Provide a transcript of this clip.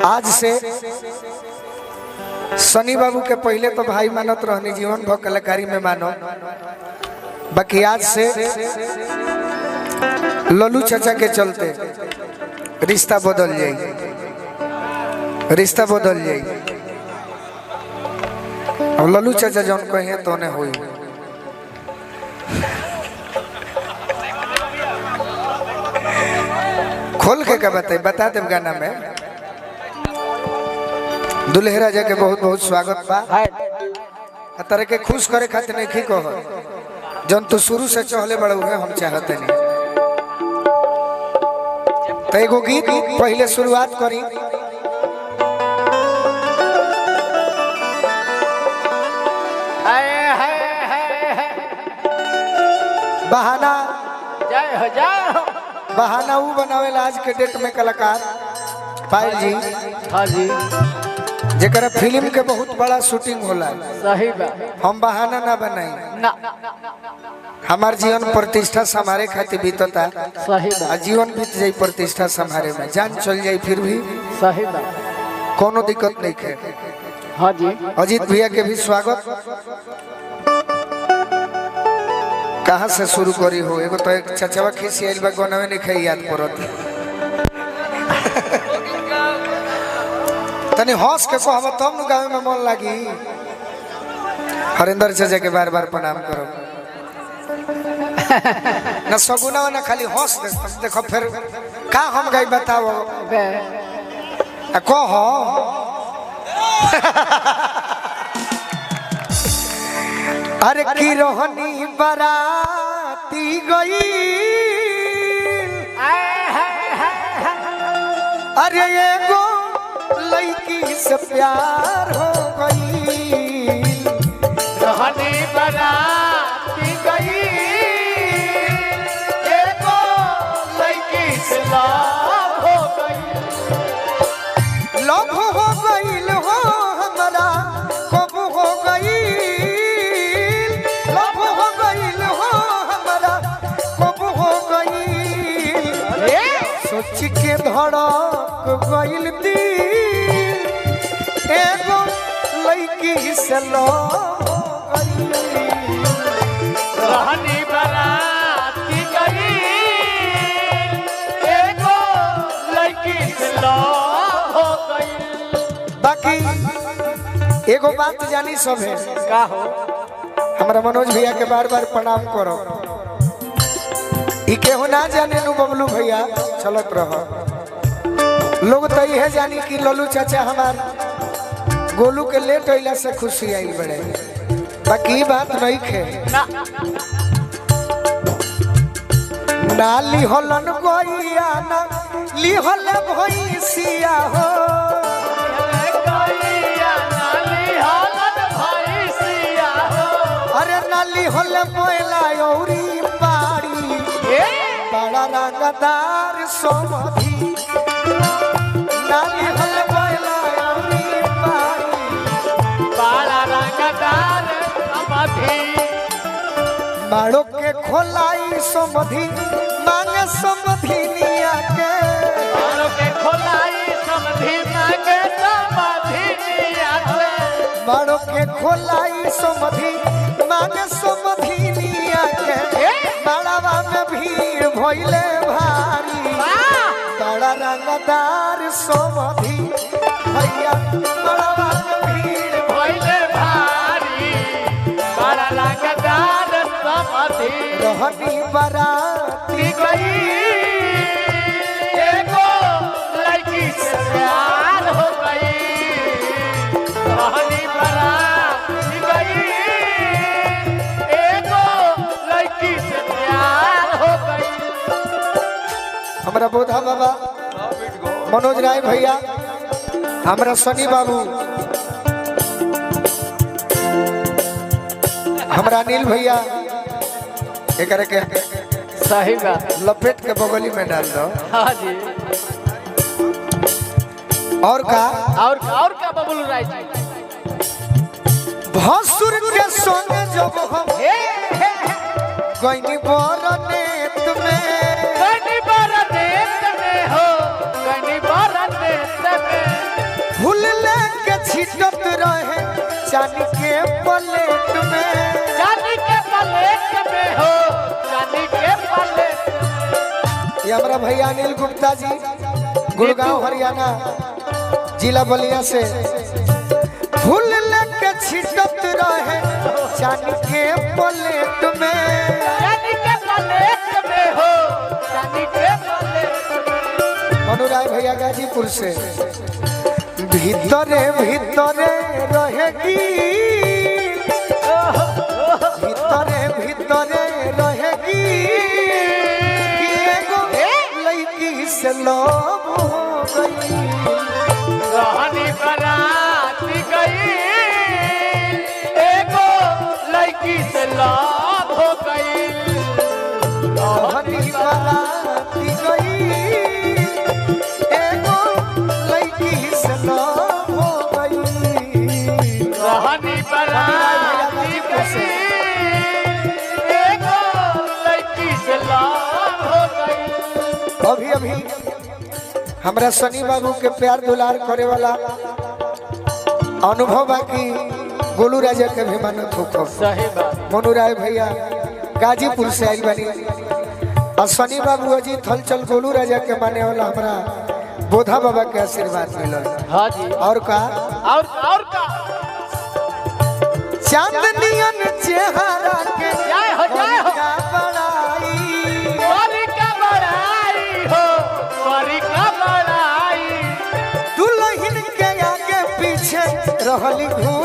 आज से सनी बाबू के पहले तो भाई मानत रहनी, जीवन भर कलाकारी में मानो, बाकी आज से लल्लू चाचा के चलते रिश्ता बदल जाए, रिश्ता बदल जाए। और लल्लू चाचा जौन कहे तो ने होई। खोल के क्या बताए, बता दे गाना में। दुल्हे राजा के बहुत बहुत स्वागत बा। तरह के खुश करे खातिर नहीं कह जौन तू शुरू से चहले बड़ा हुए हम चाहते नहीं। तो एगो गीत पहले शुरुआत करी। बहाना जय हो जय हो। बहाना वो बनावेला आज के डेट में कलाकार पायल जी। हाँ जी जेकरा फिल्म के बहुत बड़ा शूटिंग होला। सही बा। हम बहाना ना बनाई ना हमार जीवन प्रतिष्ठा संभारे खातिर बीतता। सही बा। जीवन बीत जाई प्रतिष्ठा संभारे में, जान चल जाई फिर भी सही बा। कोनो दिक्कत नहीं है। हाँ जी अजीत भैया के भी स्वागत। कहाँ से शुरू करी हो? एगो तो एक चचवा खिसी आइल बा गोनवे नहीं खाई याद पड़त। तनी हंस के कहब तब न गावे में मन लागी। हरिंदर चाचा के बार बार प्रणाम करो। न सगुना न खाली हंस देखो फिर का हम गई बताओ कह। अरे की रोहनी बराती गई, अरे एगो लड़की से प्यार हो गई। रोहनी बराती गई, एगो लड़की से लव हो गई। लव हो गईल हो हमारा कब हो गई, लव हो गईल हो हमारा कब हो गई। सोच के धड़क गईल दिल, एगो लड़की से लव हो गई। रोहनी बराती गई, एगो लड़की से लव हो गई। बाकी एगो बात जानी सब है का हो? हमारा मनोज भैया के बार बार प्रणाम करो। ई केहू ना जाने नु बबलू भैया चलत रहो। लोग तो यह जानी कि लल्लू चाचा हमार गोलू के लेट अइला से खुशी आई बड़े, बाकी ई बात नहीं खे। ना लिहलन गोइया ना लिहल भैसिया हो, अरे नाली होले मोयला औरी पाड़ी बड़ा रंगदार सोमधी। नाली होले मोयला औरी पाड़ी बड़ा रंगदार सोमधी। माड़ो के खोलाई सोमधी मांगे सोमधी निया के, माड़ो के खोलाई सोमधी मांगे सोमधी निया के। माड़ो के खोलाई सोमधी मांगे सोमधी निया के। बड़ावा में भीड़ भइले भारी बड़ा रंगदार सोमधी भैया। बड़ावा में भीड़ भइले भारी बड़ा रंगदार सोमधी। रोहनी बराती गई, एगो लड़की से प्यार हो गई। रोहनी बराती गई, एगो लड़की से प्यार हो गई। हमारा बोधा बाबा मनोज राय भैया, हमारा सनी बाबू, हमारा अनिल भैया, एक के सही बात। लपेट के बगली में डाल दो। हाँ जी। और का का बबलू राय जी भसुर के संग जब हम गईनी बरनेत में, गनी बरनेत में हो, गनी बरनेत में। चांदी के प्लेट में, चांदी के प्लेट में हो, चांदी के प्लेट। ये हमारा भैया अनिल गुप्ता जी गुड़गांव हरियाणा जिला बलिया से फूल लेके छिटत रहे चांदी के प्लेट में, चांदी के प्लेट में हो, चांदी के प्लेट। मनुराय भैया गाजीपुर से भीतरे भीतरे रहेगी, भीतरे भीतरे रहेगी कि एगो लड़की से लव हो गई, कहानी बराती गई, एगो लड़की से लव हो गई, कहानी बराती गई, एगो लड़की से लव हो गई, कहानी बराती गई, एगो लड़की से लव हो गई। अभी अभी हमरा सनी बाबू के प्यार दुलार करे वाला अनुभव बाकी गोलू राजा के भी मानत हो। सही बात। मनुराय भैया गाजीपुर से आइल बनी और सनी बाबू अजीत हलचल गोलू राजा के माने वाला हमरा बोधा बाबा के आशीर्वाद मिलल। हाँ जी। और का और का चांदनियन चेहरा के जय हो, जय हो। का बड़ाई, परी का बड़ाई हो, परी का बड़ाई। दुल्हन के आगे पीछे रहली घूम